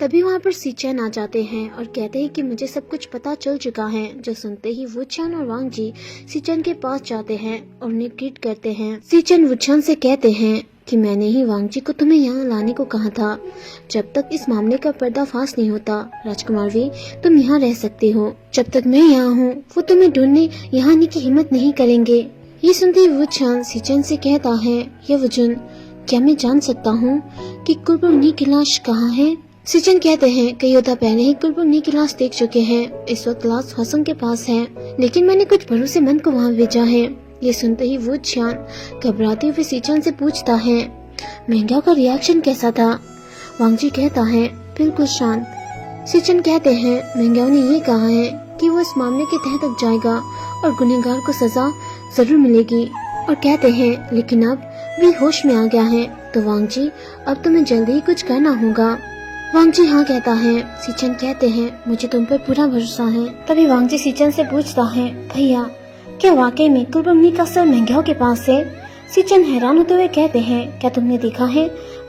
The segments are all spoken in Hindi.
तभी वहाँ पर सीचैन आ जाते हैं और कहते हैं कि मुझे सब कुछ पता चल चुका है। जो सुनते ही वुचान और वांग जी सीचैन के पास जाते हैं और उन्हें ग्रीट करते हैं। सीचैन वुचान से कहते हैं कि मैंने ही वांग जी को तुम्हें यहाँ लाने को कहा था। जब तक इस मामले का पर्दाफाश नहीं होता राजकुमार वी, तुम यहाँ रह सकते हो। जब तक मैं यहाँ हूँ वो तुम्हें ढूंढने यहाँ आने की हिम्मत नहीं करेंगे। ये सुनते ही वुचान सीचैन से कहता है, ये वुजुन, क्या मैं जान सकता हूँ कि कुलपुंगनी की लाश कहाँ है? सीचैन कहते हैं कई योद्धा पहले ही कुलपुंगनी की लाश देख चुके हैं। इस वक्त लाश हसंग के पास है, लेकिन मैंने कुछ भरोसेमंद को वहाँ भेजा है। ये सुनते ही वुचान घबराते हुए सीचैन से पूछता है, महंगा का रिएक्शन कैसा था? वांग जी कहता है, बिल्कुल शांत। सीचैन कहते हैं, महंगा ने ये कहा है कि वो इस मामले के तह तक जाएगा और गुनहगार को सजा जरूर मिलेगी। और कहते हैं, लेकिन अब भी होश में आ गया है, तो वांग जी अब तुम्हें जल्दी ही कुछ करना होगा। वांग जी हाँ कहता है। सीचैन कहते हैं, मुझे तुम पर पूरा भरोसा है। तभी वांग जी सीचैन से पूछता है, भैया क्या वाकई में कुलपुंगनी का सर महंगाओ के पास है? सीचैन हैरान होते हुए कहते हैं, क्या तुमने देखा है?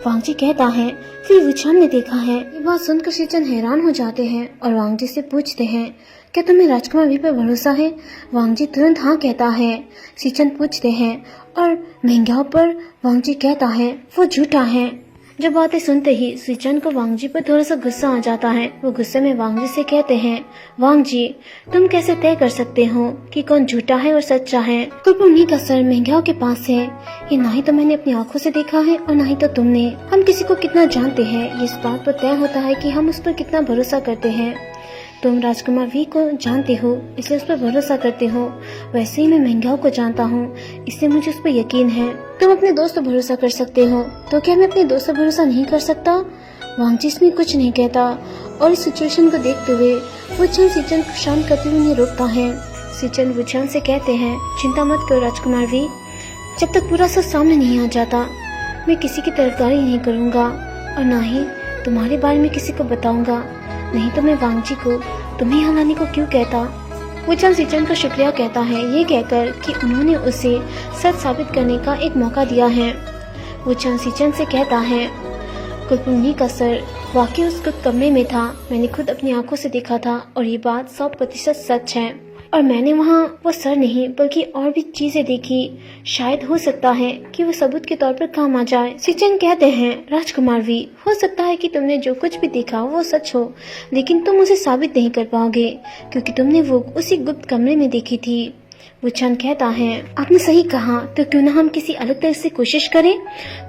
वांग जी कहता है, फिर वुचान ने देखा है। ये बात सुनकर सीचैन हैरान हो जाते हैं और वांग जी से पूछते हैं, क्या तुम्हें राजकुमार वी पर भरोसा है? वांग जी तुरंत हाँ कहता है। सीचैन पूछते हैं, और महंगाओ पर? वांग जी कहता है, वो झूठा है। जब बातें सुनते ही सीचैन को वांग जी पर थोड़ा सा गुस्सा आ जाता है। वो गुस्से में वांग जी से कहते हैं, वांग जी तुम कैसे तय कर सकते हो कि कौन झूठा है और सच्चा है? कुलपुंगनी का सर महंगाओ के पास है, ये ना ही तो मैंने अपनी आंखों से देखा है और ना ही तो तुमने। हम किसी को कितना जानते हैं ये इस बात पर तय होता है कि हम उस पर कितना भरोसा करते हैं। तुम राजकुमार वी को जानते हो इसलिए उस पर भरोसा करते हो, वैसे ही मैं महंगाओ को जानता हूँ इसलिए मुझे उस पर यकीन है। तुम अपने दोस्त पर भरोसा कर सकते हो, तो क्या मैं अपने दोस्त पर भरोसा नहीं कर सकता? वांग जी इसमें कुछ नहीं कहता और इस सिचुएशन को देखते हुए वुचान सीचैन को शांत करते हुए उन्हें रोकता है। सीचैन वुचान से कहते हैं, चिंता मत करो राजकुमार वी, जब तक पूरा सच सामने नहीं आ जाता मैं किसी की तरफदारी नहीं करूँगा और न ही तुम्हारे बारे में किसी को बताऊंगा। नहीं तो मैं वांग जी को तुम्हें यहाँ लाने को क्यों कहता? वुचान सीचैन का शुक्रिया कहता है, ये कहकर कि उन्होंने उसे सच साबित करने का एक मौका दिया है। वुचान सीचैन से कहता है, कुलपुंगनी का सर वाकई उस गुप्त कमरे में था, मैंने खुद अपनी आंखों से देखा था और ये बात 100% सच है। और मैंने वहाँ वो सर नहीं बल्कि और भी चीजें देखी, शायद हो सकता है कि वो सबूत के तौर पर काम आ जाए। सीचैन कहते हैं, राजकुमार वी, हो सकता है कि तुमने जो कुछ भी देखा वो सच हो, लेकिन तुम उसे साबित नहीं कर पाओगे क्योंकि तुमने वो उसी गुप्त कमरे में देखी थी। वुचान कहता है, आपने सही कहा, तो क्यों ना हम किसी अलग तरह से कोशिश करें?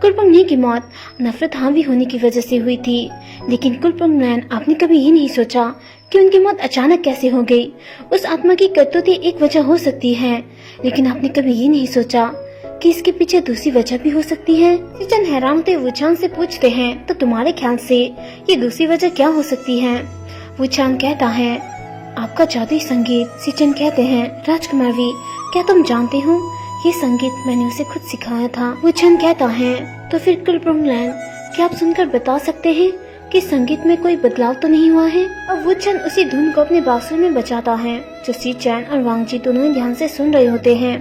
कुलपुंगनी की मौत नफरत हावी होने की वजह से हुई थी, लेकिन कुलपुंगनैन आपने कभी ये नहीं सोचा कि उनकी मौत अचानक कैसे हो गई? उस आत्मा की करतूतें एक वजह हो सकती है, लेकिन आपने कभी ये नहीं सोचा कि इसके पीछे दूसरी वजह भी हो सकती है। सीचैन हैरान होते वुचान से पूछते हैं, तो तुम्हारे ख्याल से ये दूसरी वजह क्या हो सकती है? वुचान कहता है, आपका जादुई संगीत। सीचैन कहते हैं, राजकुमार वी, क्या तुम जानते हो ये संगीत मैंने उसे खुद सिखाया था। वुचान कहता है, तो फिर कुलपुंगनैन, क्या आप सुनकर बता सकते हैं कि संगीत में कोई बदलाव तो नहीं हुआ है? अब वुचान उसी धुन को अपने बांसुरी में बजाता है जो सीचैन और वांग जी दोनों ध्यान से सुन रहे होते हैं।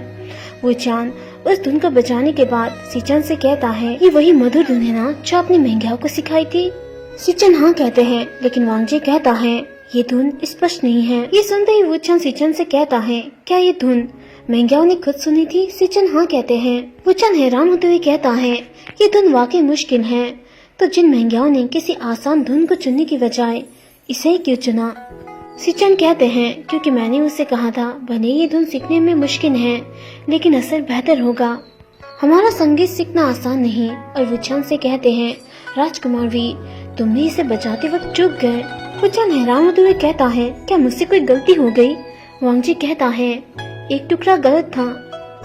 वुचान उस धुन को बजाने के बाद सीचैन से कहता है, ये वही मधुर धुन है ना जो आपने महंगाओ को सिखाई थी? सीचैन हाँ कहते हैं, लेकिन वांग जी कहता है, ये धुन स्पष्ट नहीं है। ये सुनते ही वुचान सीचैन से कहता है, क्या ये धुन महंगाओ ने खुद सुनी थी? सीचैन हाँ कहते हैं। वुचान हैरान होते हुए कहता है, ये धुन वाकई मुश्किल है, तो जिन महंगाओं ने किसी आसान धुन को चुनने की बजाय इसे ही क्यों चुना? सीचैन कहते हैं, क्योंकि मैंने उसे कहा था भले ये धुन सीखने में मुश्किल है लेकिन असर बेहतर होगा। हमारा संगीत सीखना आसान नहीं। और वुचान से कहते हैं, राजकुमार वी, तुम भी इसे बजाते वक्त चूक गए। वुचान हैरान होते हुए कहता है, क्या मुझसे कोई गलती हो गई? वांग जी कहता है, एक टुकड़ा गलत था।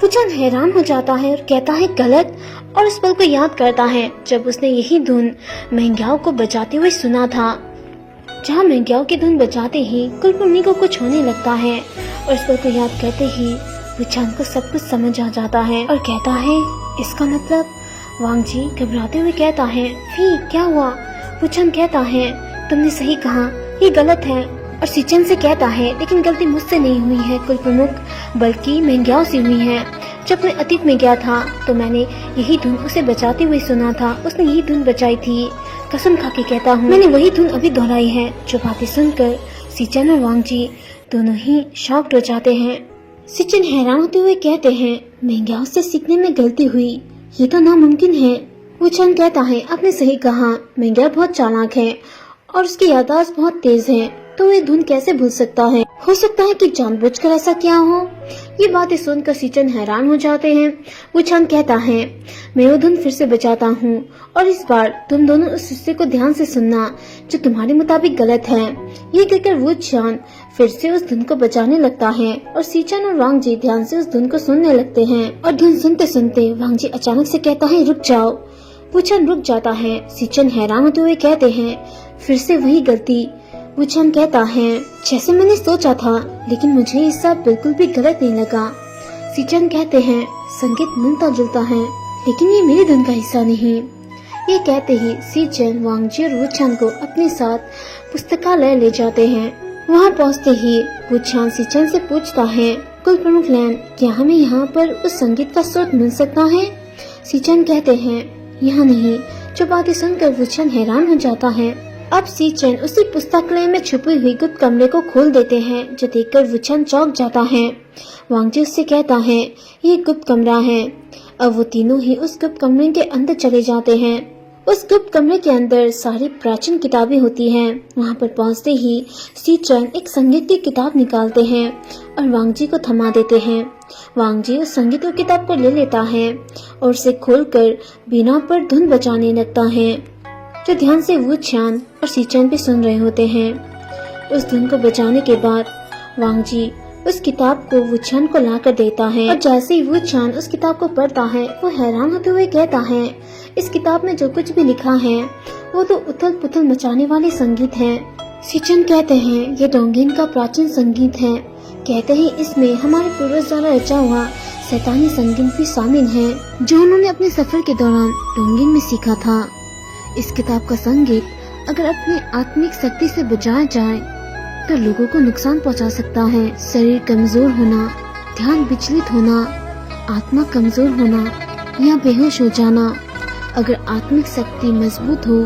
वुचान हैरान हो जाता है और कहता है, गलत? और उस पल को याद करता है जब उसने यही धुन महंगाओ को बजाते हुए सुना था, जहाँ महंगाओ की धुन बजाते ही कुलपुंगनी को कुछ होने लगता है। और इस पल को याद करते ही वुचान को सब कुछ समझ आ जाता है और कहता है, इसका मतलब? वांग जी घबराते हुए कहता है, वी क्या हुआ? वुचान कहता है, तुमने सही कहा, ये गलत है। और सीचैन से कहता है, लेकिन गलती मुझसे नहीं हुई है कुलप्रमुख, बल्कि महंगाओ से हुई है। जब मैं अतीत में गया था तो मैंने यही धुन उसे बजाते हुए सुना था, उसने यही धुन बजाई थी। कसम खा के कहता हूँ, मैंने वही धुन अभी दोहराई है। जो बातें सुनकर सीचन और वांग जी दोनों ही शॉक्ड हो जाते हैं। सीचन हैरान होते हुए कहते हैं, मेंग्याओ से सीखने में गलती हुई, ये तो नामुमकिन है। वुचान कहता है, आपने सही कहा, मेंग्याओ बहुत चालाक है और उसकी याददाश्त बहुत तेज है, तो वे धुन कैसे भूल सकता है? हो सकता है कि जानबूझकर ऐसा क्या हो। ये बातें सुनकर सीचन हैरान हो जाते हैं। वुचान कहता है, मैं वो धुन फिर से बजाता हूँ और इस बार तुम दोनों उस हिस्से को ध्यान से सुनना जो तुम्हारे मुताबिक गलत है। ये कहकर वुचान फिर से उस धुन को बजाने लगता है और सीचन और वांग जी ध्यान से उस धुन को सुनने लगते हैं। और धुन सुनते सुनते वांग जी अचानक से कहता है, रुक जाओ। वुचान रुक जाता है। सीचन हैरान होते हुए कहते हैं, फिर से वही गलती। वुचान कहता है, जैसे मैंने सोचा था, लेकिन मुझे ये सब बिल्कुल भी गलत नहीं लगा। सीचन कहते हैं, संगीत मिलता जुलता है, लेकिन ये मेरी धुन का हिस्सा नहीं। ये कहते ही सीचन वांग जी और वुचान को अपने साथ पुस्तकालय ले जाते हैं। वहाँ पहुँचते ही वुचान सीचन से पूछता है, कुल प्रमुख लैन, क्या हमें यहाँ पर उस संगीत का स्रोत मिल सकता है? सीचन कहते हैं, यहाँ नहीं। जो बातें सुनकर वुचान हैरान हो जाता है। अब सीचन उसी पुस्तकालय में छुपी हुई गुप्त कमरे को खोल देते हैं, जो देखकर वुचान चौंक जाता है। वांग जी उससे कहता है, ये गुप्त कमरा है। अब वो तीनों ही उस गुप्त कमरे के अंदर चले जाते हैं। उस गुप्त कमरे के अंदर सारी प्राचीन किताबें होती हैं। वहाँ पर पहुँचते ही सीचन एक संगीत की किताब निकालते हैं और वांग जी को थमा देते हैं। वांग जी उस संगीत की किताब को ले लेता है और उसे खोलकर बीना पर धुन बजाने लगता है, जो ध्यान से वुचान और सीचन भी सुन रहे होते हैं। उस धुन को बजाने के बाद वांग जी उस किताब को वुचान को लाकर देता है और जैसे ही वुचान उस किताब को पढ़ता है, वो हैरान होते हुए कहता है, इस किताब में जो कुछ भी लिखा है वो तो उथल पुथल मचाने वाले संगीत है। सीचन कहते हैं, ये डोंगिन का प्राचीन संगीत है। कहते हैं इसमें हमारे पूर्वज द्वारा रचा हुआ शैतानी संगीत भी शामिल है, जो उन्होंने अपने सफर के दौरान डोंगिन में सीखा था। इस किताब का संगीत अगर अपनी आत्मिक शक्ति से बजाया जाए तो लोगों को नुकसान पहुंचा सकता है। शरीर कमजोर होना, ध्यान विचलित होना, आत्मा कमजोर होना या बेहोश हो जाना। अगर आत्मिक शक्ति मजबूत हो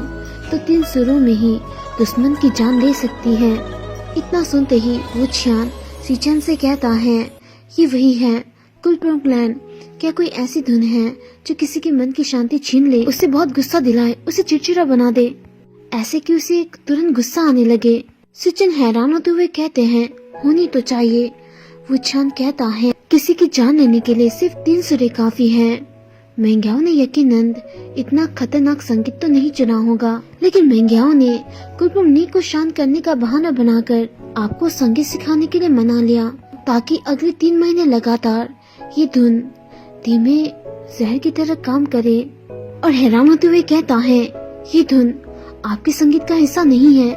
तो 3 सुरों में ही दुश्मन की जान ले सकती है। इतना सुनते ही वुचान सीचन से कहता है, ये वही है कुल प्रमुख लैन। क्या कोई ऐसी धुन है जो किसी के मन की शांति छीन ले, उसे बहुत गुस्सा दिलाए, उसे चिड़चिड़ा बना दे, ऐसे कि उसे तुरंत गुस्सा आने लगे? सीचन हैरान होते हुए कहते हैं, होनी तो चाहिए। वुचान कहता है, किसी की जान लेने के लिए सिर्फ 3 सुरें काफी हैं। मेंग्याओ ने यकीनन इतना खतरनाक संगीत तो नहीं चुना होगा, लेकिन मेंग्याओ ने कुलप्रमुख को शांत करने का बहाना बनाकर आपको संगीत सिखाने के लिए मना लिया, ताकि अगले 3 महीने लगातार ये धुन धीमे जहर की तरह काम करे। और हैरान होते हुए कहता है, ये धुन आपके संगीत का हिस्सा नहीं है,